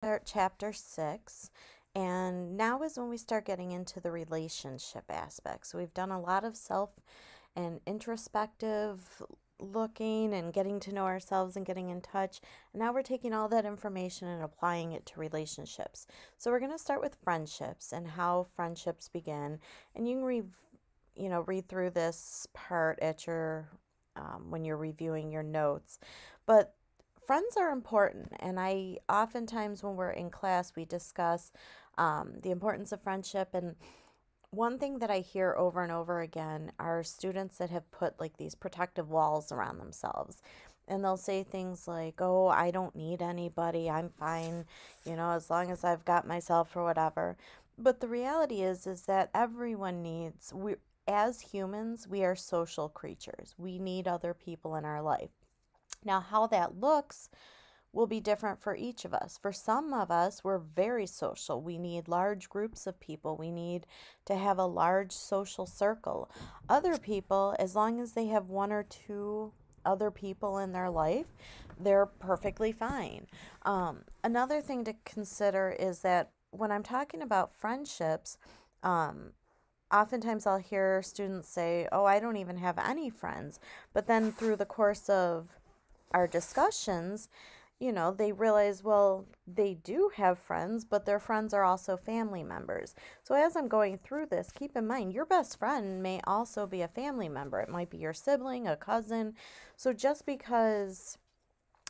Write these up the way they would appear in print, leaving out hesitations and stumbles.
start chapter 6, and now is when we start getting into the relationship aspects. So we've done a lot of self and introspective looking and getting to know ourselves and getting in touch. And now we're taking all that information and applying it to relationships. So we're going to start with friendships and how friendships begin. And you can read through this part at your when you're reviewing your notes. But friends are important, and I oftentimes when we're in class we discuss the importance of friendship. And one thing that I hear over and over again are students that have put like these protective walls around themselves. And they'll say things like, oh, I don't need anybody. I'm fine, as long as I've got myself or whatever. But the reality is that everyone as humans, we are social creatures. We need other people in our life. Now, how that looks will be different for each of us. For some of us, we're very social. We need large groups of people. We need to have a large social circle. Other people, as long as they have one or two other people in their life, they're perfectly fine. Another thing to consider is that when I'm talking about friendships, oftentimes I'll hear students say, oh, I don't even have any friends. But then through the course of our discussions, they realize, well, they do have friends, but their friends are also family members. So as I'm going through this, keep in mind your best friend may also be a family member. It might be your sibling, a cousin. So just because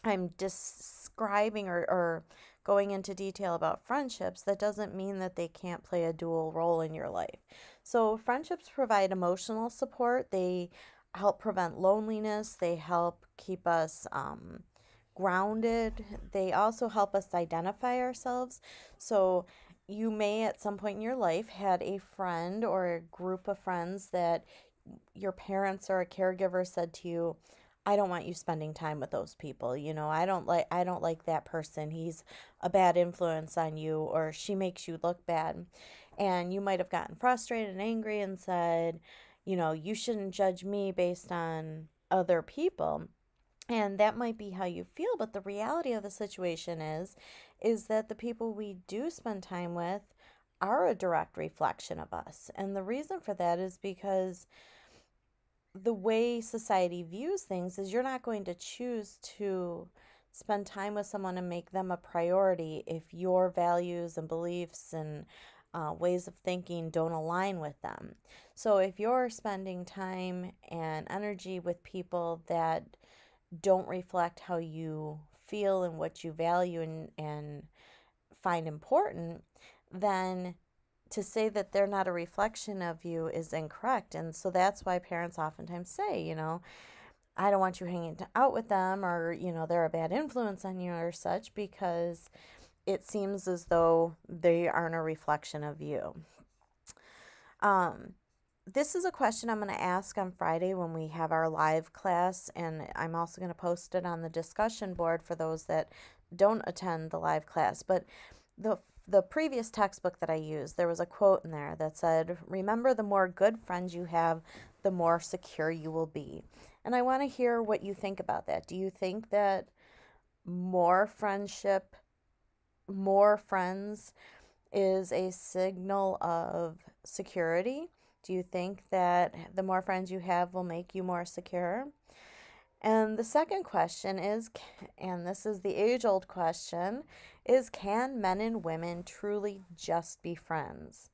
I'm describing or going into detail about friendships, that doesn't mean that they can't play a dual role in your life. So friendships provide emotional support. They help prevent loneliness. They help keep us grounded. They also help us identify ourselves. So you may at some point in your life had a friend or a group of friends that your parents or a caregiver said to you, I don't want you spending time with those people. I don't like that person. He's a bad influence on you, or she makes you look bad. And you might have gotten frustrated and angry and said, you shouldn't judge me based on other people. And that might be how you feel, but the reality of the situation is that the people we do spend time with are a direct reflection of us. And the reason for that is because the way society views things is you're not going to choose to spend time with someone and make them a priority if your values and beliefs and ways of thinking don't align with them. So if you're spending time and energy with people that don't reflect how you feel and what you value and find important, then to say that they're not a reflection of you is incorrect. And so that's why parents oftentimes say, I don't want you hanging out with them, or, they're a bad influence on you or such, because it seems as though they aren't a reflection of you. Um, this is a question I'm going to ask on Friday when we have our live class, and I'm also going to post it on the discussion board for those that don't attend the live class. But the previous textbook that I used, there was a quote in there that said, remember, the more good friends you have, the more secure you will be. And I want to hear what you think about that. Do you think that more friendship, more friends is a signal of security? Do you think that the more friends you have will make you more secure? And the second question is, and this is the age-old question, is can men and women truly just be friends?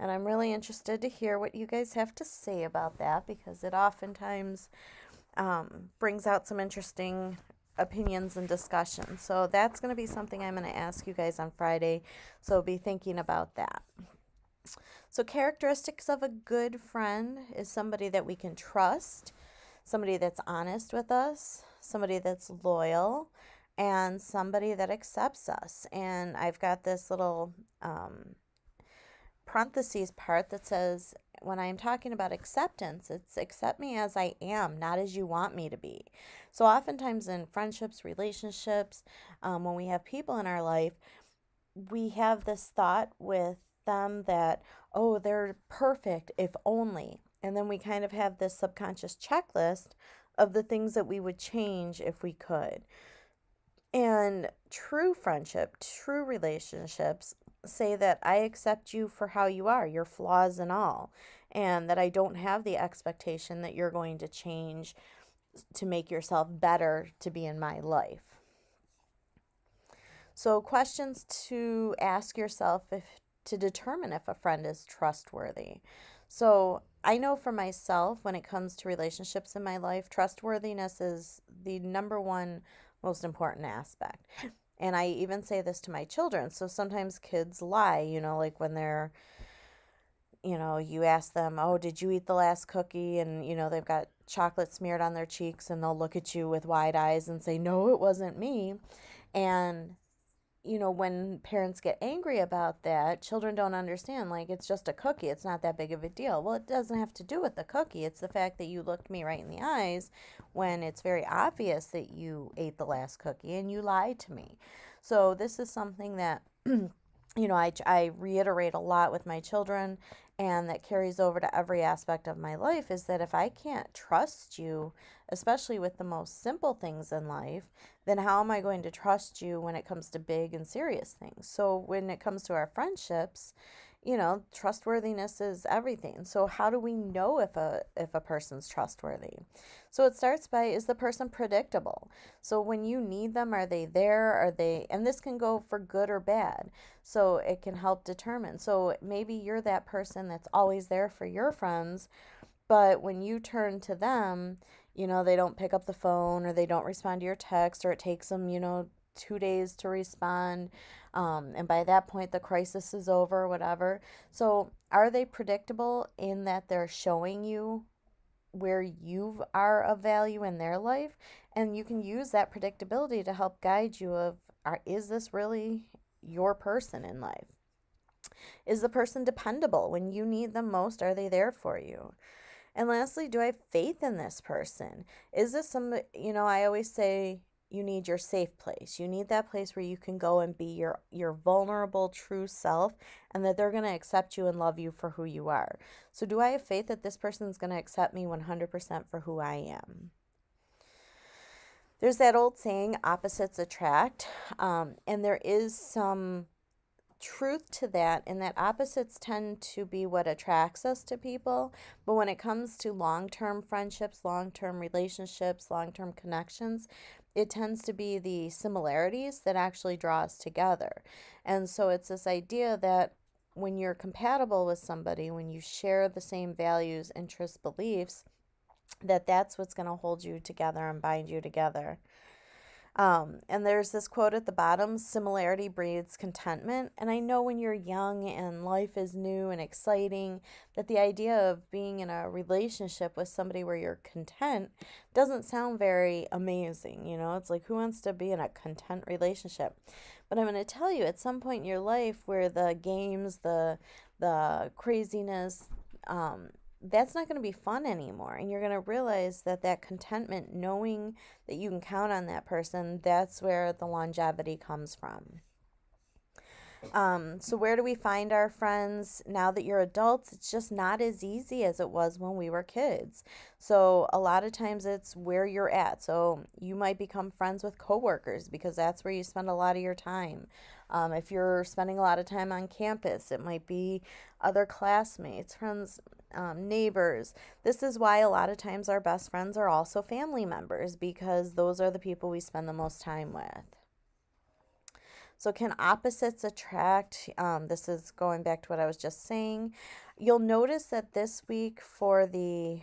And I'm really interested to hear what you guys have to say about that, because it oftentimes brings out some interesting opinions and discussions. So that's going to be something I'm going to ask you guys on Friday. So be thinking about that. So characteristics of a good friend is somebody that we can trust, somebody that's honest with us, somebody that's loyal, and somebody that accepts us. And I've got this little parentheses part that says, when I'm talking about acceptance, it's accept me as I am, not as you want me to be. So oftentimes in friendships, relationships, when we have people in our life, we have this thought with them that, oh, they're perfect if only. And then we kind of have this subconscious checklist of the things that we would change if we could. And true friendship, true relationships say that I accept you for how you are, your flaws and all, and that I don't have the expectation that you're going to change to make yourself better to be in my life. So, questions to ask yourself if to determine if a friend is trustworthy. So, I know for myself, when it comes to relationships in my life, trustworthiness is the number one most important aspect. And I even say this to my children. So sometimes kids lie, like when they're, you ask them, oh, did you eat the last cookie? And, they've got chocolate smeared on their cheeks and they'll look at you with wide eyes and say, no, it wasn't me. And when parents get angry about that, children don't understand, like, it's just a cookie. It's not that big of a deal. Well, it doesn't have to do with the cookie. It's the fact that you looked me right in the eyes when it's very obvious that you ate the last cookie and you lied to me. So this is something that, I reiterate a lot with my children, and that carries over to every aspect of my life, is that if I can't trust you, especially with the most simple things in life, then how am I going to trust you when it comes to big and serious things? So when it comes to our friendships, trustworthiness is everything. So how do we know if a person's trustworthy? So it starts by, is the person predictable? So when you need them, are they there? And this can go for good or bad. So it can help determine. So maybe you're that person that's always there for your friends, but when you turn to them, they don't pick up the phone, or they don't respond to your text, or it takes them, 2 days to respond. And by that point, the crisis is over, whatever. So are they predictable in that they're showing you where you are of value in their life? And you can use that predictability to help guide you is this really your person in life? Is the person dependable? When you need them most, are they there for you? And lastly, do I have faith in this person? Is this I always say you need your safe place. You need that place where you can go and be your vulnerable, true self, and that they're going to accept you and love you for who you are. So do I have faith that this person's going to accept me 100% for who I am? There's that old saying, opposites attract, and there is some truth to that, in that opposites tend to be what attracts us to people. But when it comes to long-term friendships, long-term relationships, long-term connections, it tends to be the similarities that actually draw us together. And so it's this idea that when you're compatible with somebody, when you share the same values, interests, beliefs, that's what's going to hold you together and bind you together. And there's this quote at the bottom, similarity breeds contentment. And I know when you're young and life is new and exciting, that the idea of being in a relationship with somebody where you're content doesn't sound very amazing. It's like, who wants to be in a content relationship? But I'm going to tell you, at some point in your life where the games, the craziness, that's not going to be fun anymore. And you're going to realize that contentment, knowing that you can count on that person, that's where the longevity comes from. So where do we find our friends now that you're adults? It's just not as easy as it was when we were kids. So a lot of times it's where you're at. So you might become friends with coworkers because that's where you spend a lot of your time. If you're spending a lot of time on campus, it might be other classmates, friends, neighbors. This is why a lot of times our best friends are also family members, because those are the people we spend the most time with. So can opposites attract? This is going back to what I was just saying. You'll notice that this week for the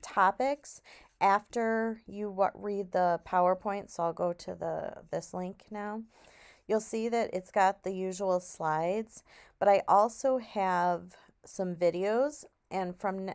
topics, after you read the PowerPoint, so I'll go to this link now, you'll see that it's got the usual slides, but I also have some videos, and from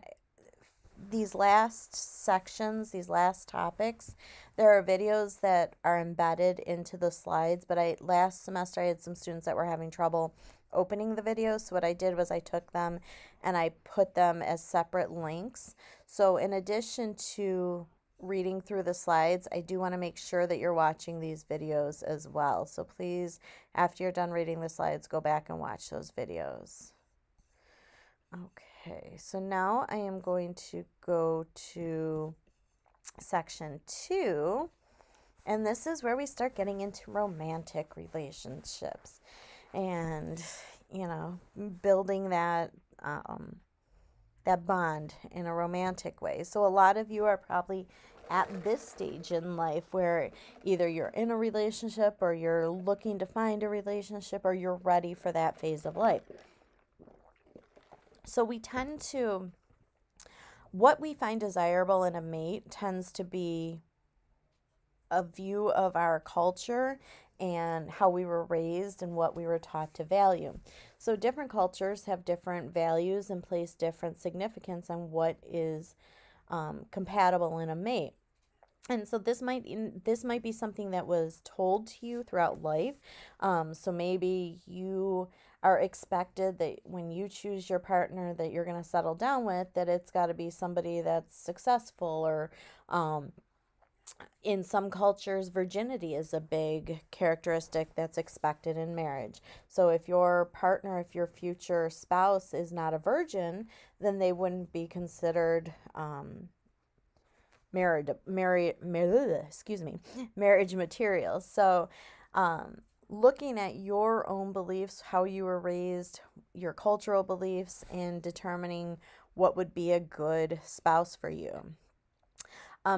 these last sections, these last topics, there are videos that are embedded into the slides, but last semester I had some students that were having trouble opening the videos, so what I did was I took them and I put them as separate links. So in addition to reading through the slides, I do want to make sure that you're watching these videos as well. So please, after you're done reading the slides, go back and watch those videos. Okay, so now I am going to go to section 2, And this is where we start getting into romantic relationships and, building that bond in a romantic way. So a lot of you are probably at this stage in life where either you're in a relationship or you're looking to find a relationship or you're ready for that phase of life. So what we find desirable in a mate tends to be a view of our culture and how we were raised and what we were taught to value. So different cultures have different values and place different significance on what is compatible in a mate. And so this might be something that was told to you throughout life. So maybe you are expected that when you choose your partner that you're going to settle down with, that it's got to be somebody that's successful, or in some cultures, virginity is a big characteristic that's expected in marriage. So if your partner, if your future spouse is not a virgin, then they wouldn't be considered marriage material. So looking at your own beliefs, how you were raised, your cultural beliefs, and determining what would be a good spouse for you.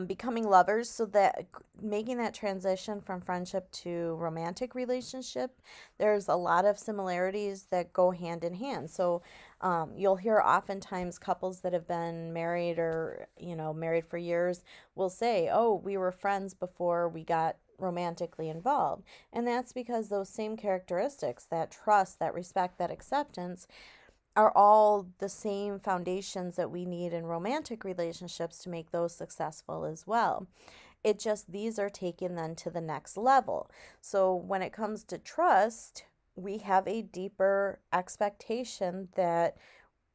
Becoming lovers, so that making that transition from friendship to romantic relationship, there's a lot of similarities that go hand in hand. So you'll hear oftentimes couples that have been married or married for years will say, oh, we were friends before we got romantically involved. And that's because those same characteristics, that trust, that respect, that acceptance, are all the same foundations that we need in romantic relationships to make those successful as well. It just, these are taken then to the next level. So when it comes to trust, we have a deeper expectation that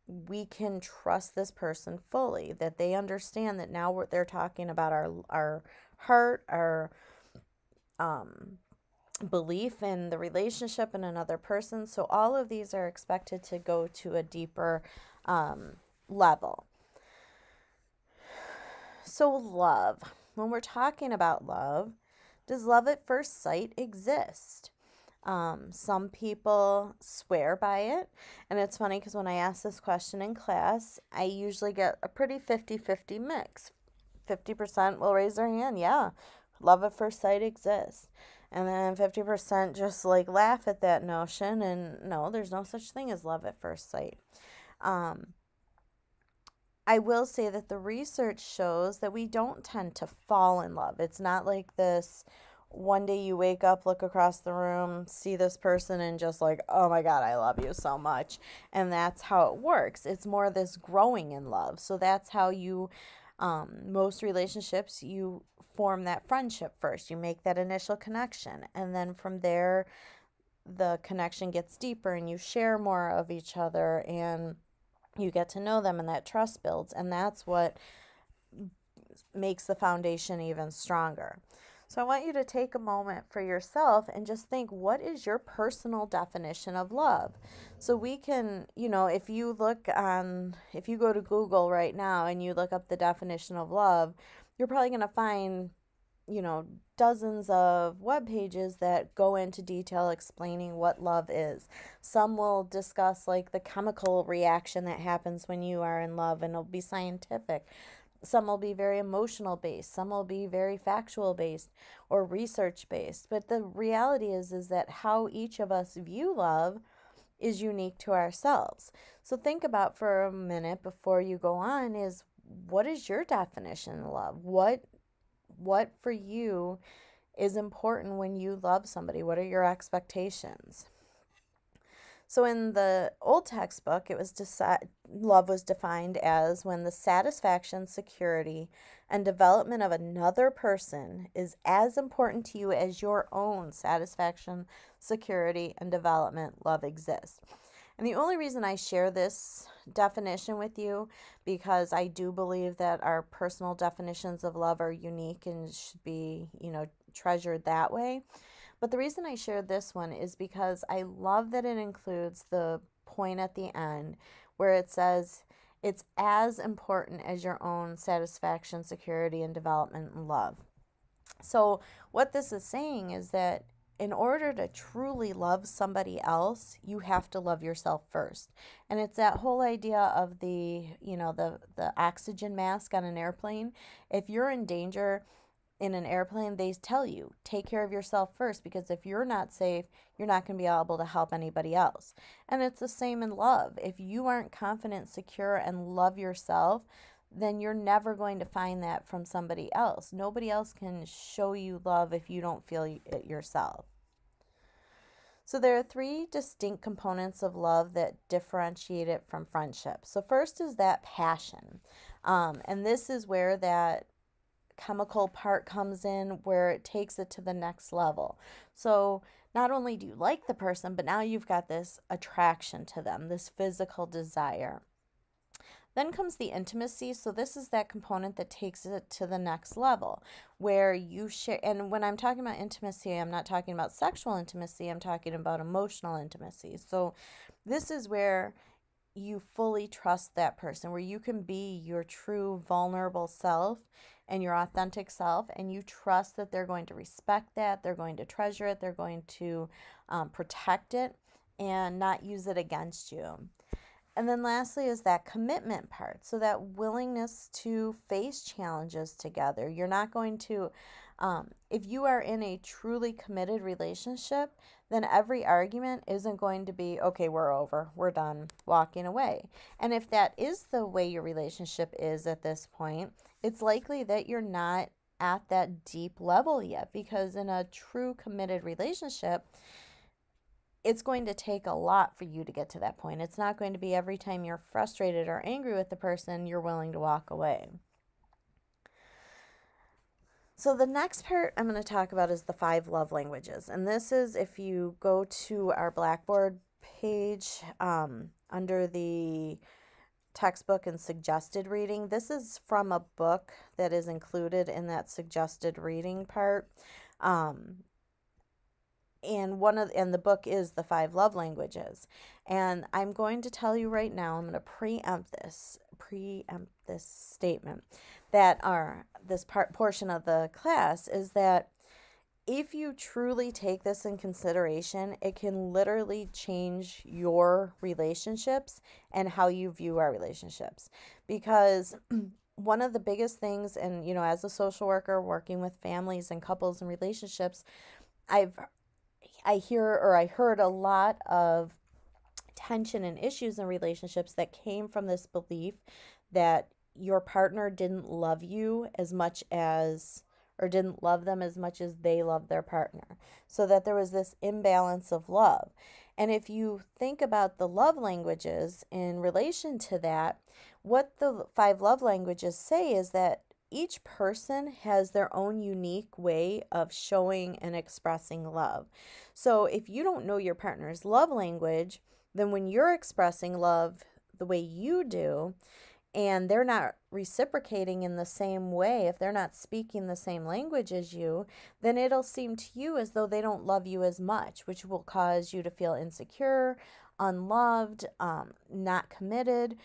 we can trust this person fully, that they understand that now they're talking about our heart, our belief in the relationship in another person. So all of these are expected to go to a deeper level. So love, when we're talking about love, does love at first sight exist? Some people swear by it, and it's funny because when I ask this question in class, I usually get a pretty 50-50 mix. 50% will raise their hand, yeah, love at first sight exists. And then 50% just laugh at that notion, and no, there's no such thing as love at first sight. I will say that the research shows that we don't tend to fall in love. It's not like this one day you wake up, look across the room, see this person, and just oh my God, I love you so much. And that's how it works. It's more this growing in love. So that's how most relationships, you form that friendship first. You make that initial connection. And then from there, the connection gets deeper and you share more of each other and you get to know them and that trust builds. And that's what makes the foundation even stronger. So I want you to take a moment for yourself and just think, what is your personal definition of love? So we can, if you go to Google right now and you look up the definition of love, you're probably going to find, dozens of web pages that go into detail explaining what love is. Some will discuss the chemical reaction that happens when you are in love, and it'll be scientific. Some will be very emotional based, some will be very factual based or research based. But the reality is that how each of us view love is unique to ourselves. So think about for a minute before you go on, is what is your definition of love? What for you is important when you love somebody? What are your expectations? So in the old textbook, love was defined as when the satisfaction, security, and development of another person is as important to you as your own satisfaction, security, and development. Love exists. And the only reason I share this definition with you, because I do believe that our personal definitions of love are unique and should be, treasured that way. But the reason I shared this one is because I love that it includes the point at the end where it says it's as important as your own satisfaction, security, and development and love. So, what this is saying is that in order to truly love somebody else, you have to love yourself first. And it's that whole idea of the oxygen mask on an airplane. If you're in danger in an airplane, they tell you, take care of yourself first, because if you're not safe, you're not going to be able to help anybody else. And it's the same in love. If you aren't confident, secure, and love yourself, then you're never going to find that from somebody else. Nobody else can show you love if you don't feel it yourself. So there are three distinct components of love that differentiate it from friendship. So first is that passion. And this is where that chemical part comes in, where it takes it to the next level. So not only do you like the person, but now you've got this attraction to them, this physical desire. Then comes the intimacy. So this is that component that takes it to the next level, where you share. And when I'm talking about intimacy, I'm not talking about sexual intimacy, I'm talking about emotional intimacy. So this is where you fully trust that person, where you can be your true vulnerable self and your authentic self, and you trust that they're going to respect that, they're going to treasure it, they're going to protect it and not use it against you. And then lastly is that commitment part. So that willingness to face challenges together. You're not going to, if you are in a truly committed relationship, then every argument isn't going to be, okay, we're over, we're done, walking away. And if that is the way your relationship is at this point, it's likely that you're not at that deep level yet, because in a true committed relationship, it's going to take a lot for you to get to that point. It's not going to be every time you're frustrated or angry with the person, you're willing to walk away. So the next part I'm going to talk about is the 5 love languages. And this is, if you go to our Blackboard page under the textbook and suggested reading, this is from a book that is included in that suggested reading part. And the book is the 5 love languages. And I'm going to tell you right now, I'm going to preempt this statement, that this portion of the class is that if you truly take this in consideration, it can literally change your relationships and how you view our relationships. Because one of the biggest things, and as a social worker working with families and couples and relationships, I heard a lot of tension and issues in relationships that came from this belief that your partner didn't love you as much as, or didn't love them as much as they loved their partner. So that there was this imbalance of love. And if you think about the love languages in relation to that, what the 5 love languages say is that each person has their own unique way of showing and expressing love. So if you don't know your partner's love language, then when you're expressing love the way you do, and they're not reciprocating in the same way, if they're not speaking the same language as you, then it'll seem to you as though they don't love you as much, which will cause you to feel insecure, unloved, not committed.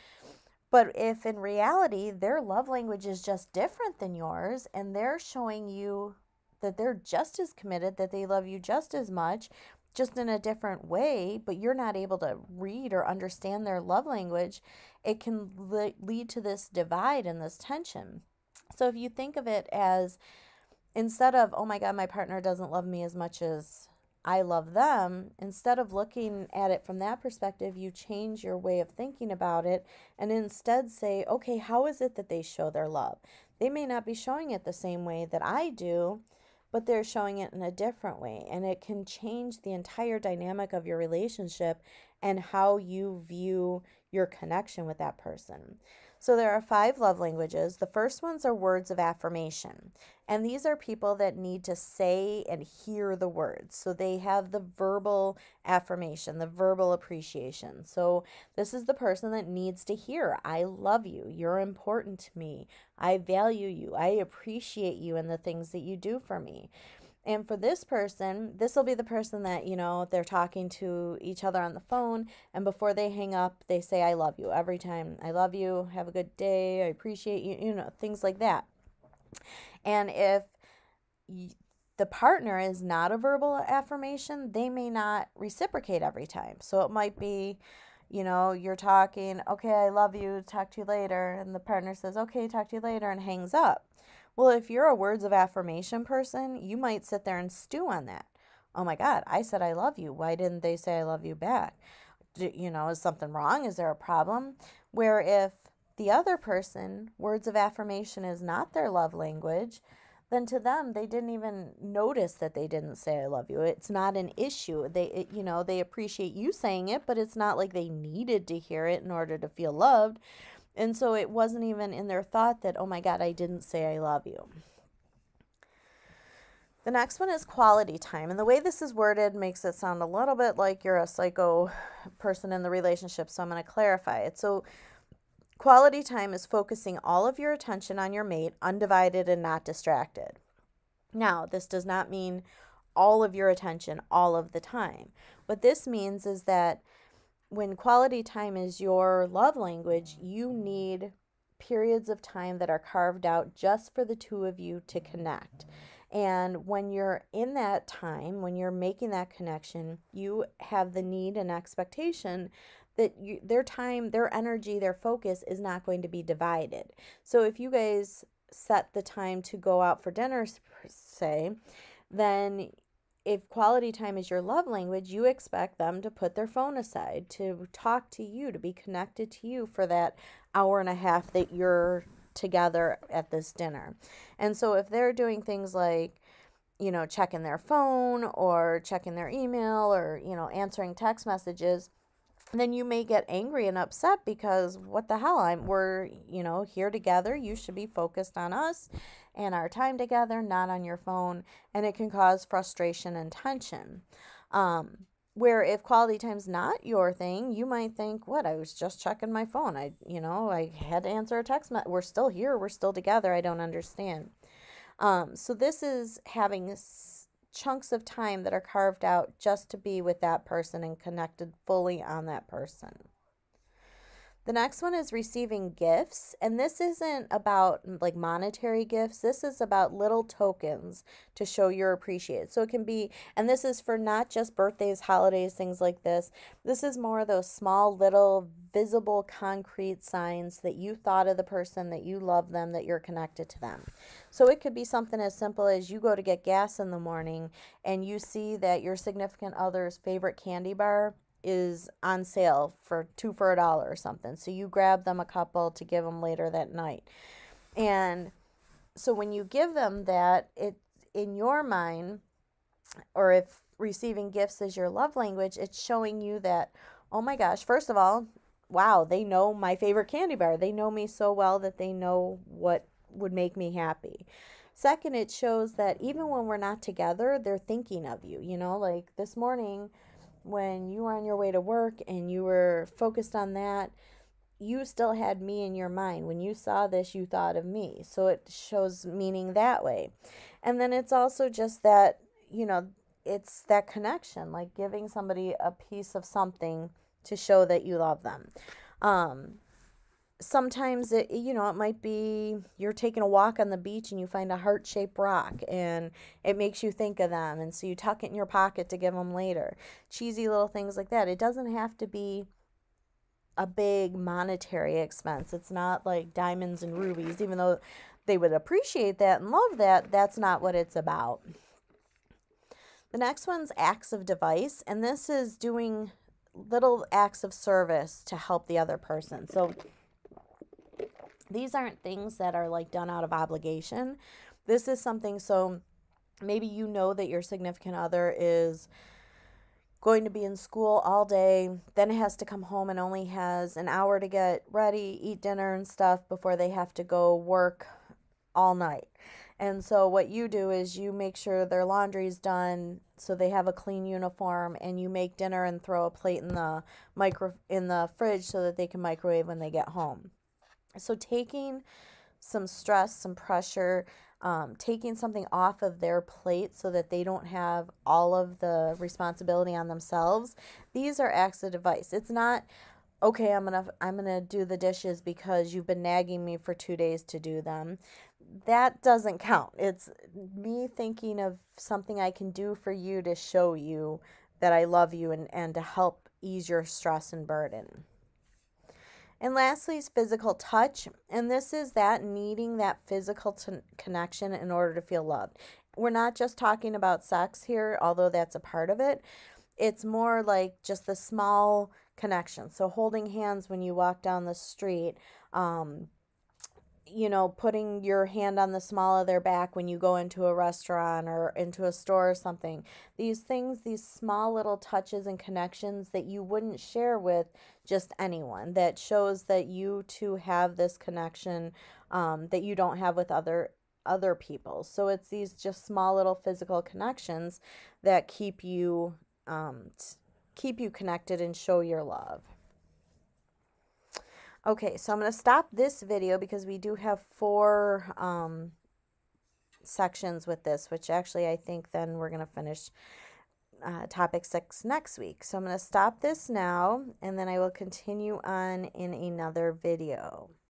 But if in reality their love language is just different than yours, and they're showing you that they're just as committed, that they love you just as much, just in a different way, but you're not able to read or understand their love language, it can lead to this divide and this tension. So if you think of it as, instead of, oh my God, my partner doesn't love me as much as I love them, instead of looking at it from that perspective, you change your way of thinking about it and instead say, okay, how is it that they show their love? They may not be showing it the same way that I do, but they're showing it in a different way. And it can change the entire dynamic of your relationship and how you view your connection with that person. So there are 5 love languages. The first ones are words of affirmation. And these are people that need to say and hear the words. So they have the verbal affirmation, the verbal appreciation. So this is the person that needs to hear, I love you, you're important to me, I value you, I appreciate you and the things that you do for me. And for this person, this will be the person that, they're talking to each other on the phone, and before they hang up, they say, I love you every time. I love you. Have a good day. I appreciate you, things like that. And if the partner is not a verbal affirmation, they may not reciprocate every time. So it might be, you're talking, okay, I love you, talk to you later. And the partner says, okay, talk to you later, and hangs up. Well, if you're a words of affirmation person, you might sit there and stew on that. Oh my God, I said I love you. Why didn't they say I love you back? Is something wrong? Is there a problem? Where if the other person, words of affirmation is not their love language, then to them, they didn't even notice that they didn't say I love you. It's not an issue. They appreciate you saying it, but it's not like they needed to hear it in order to feel loved. And so it wasn't even in their thought that, oh my God, I didn't say I love you. The next one is quality time. And the way this is worded makes it sound a little bit like you're a psycho person in the relationship. So I'm going to clarify it. So quality time is focusing all of your attention on your mate, undivided and not distracted. Now, this does not mean all of your attention all of the time. What this means is that when quality time is your love language, you need periods of time that are carved out just for the two of you to connect. And when you're in that time, when you're making that connection, you have the need and expectation that their time, their energy, their focus is not going to be divided. So if you guys set the time to go out for dinner, say, then if quality time is your love language, you expect them to put their phone aside, to talk to you, to be connected to you for that hour and a half that you're together at this dinner. And so if they're doing things like, checking their phone or checking their email or, answering text messages, then you may get angry and upset because what the hell, we're here together. You should be focused on us and our time together, not on your phone. And it can cause frustration and tension. Where if quality time's not your thing, you might think, what, I was just checking my phone. I had to answer a text message. We're still here. We're still together. I don't understand. So this is having chunks of time that are carved out just to be with that person and connected fully on that person. The next one is receiving gifts, and this isn't about like monetary gifts. This is about little tokens to show you're appreciated. So it can be, and this is for not just birthdays, holidays, things like this. This is more of those small, little, visible, concrete signs that you thought of the person, that you love them, that you're connected to them. So it could be something as simple as you go to get gas in the morning and you see that your significant other's favorite candy bar is on sale for 2 for $1 or something. So you grab them a couple to give them later that night. And so when you give them that, it in your mind, or if receiving gifts is your love language, it's showing you that, oh my gosh, first of all, wow, they know my favorite candy bar. They know me so well that they know what would make me happy. Second, it shows that even when we're not together, they're thinking of you. Like this morning, when you were on your way to work and you were focused on that, you still had me in your mind. When you saw this, you thought of me. So it shows meaning that way. And then it's also just that, it's that connection, like giving somebody a piece of something to show that you love them. Sometimes it might be you're taking a walk on the beach and you find a heart-shaped rock and it makes you think of them, and so you tuck it in your pocket to give them later. Cheesy little things like that. It doesn't have to be a big monetary expense. It's not like diamonds and rubies, even though they would appreciate that and love that. That's not what it's about. The next one's acts of device, and this is doing little acts of service to help the other person. So these aren't things that are like done out of obligation. This is something, so maybe that your significant other is going to be in school all day, then it has to come home and only has an hour to get ready, eat dinner and stuff before they have to go work all night. And so what you do is you make sure their laundry's done so they have a clean uniform, and you make dinner and throw a plate in the fridge so that they can microwave when they get home. So taking some stress, some pressure, taking something off of their plate so that they don't have all of the responsibility on themselves. These are acts of device. It's not, okay, I'm gonna do the dishes because you've been nagging me for 2 days to do them. That doesn't count. It's me thinking of something I can do for you to show you that I love you, and to help ease your stress and burden. And lastly is physical touch. And this is that needing that physical connection in order to feel loved. We're not just talking about sex here, although that's a part of it. It's more like just the small connection. So holding hands when you walk down the street, um, putting your hand on the small of their back when you go into a restaurant or into a store or something. These things, these small little touches and connections that you wouldn't share with just anyone, that shows that you two have this connection, that you don't have with other people. So it's these just small little physical connections that keep you connected and show your love. Okay, so I'm going to stop this video because we do have 4 sections with this, which actually I think then we're going to finish topic 6 next week. So I'm going to stop this now, and then I will continue on in another video.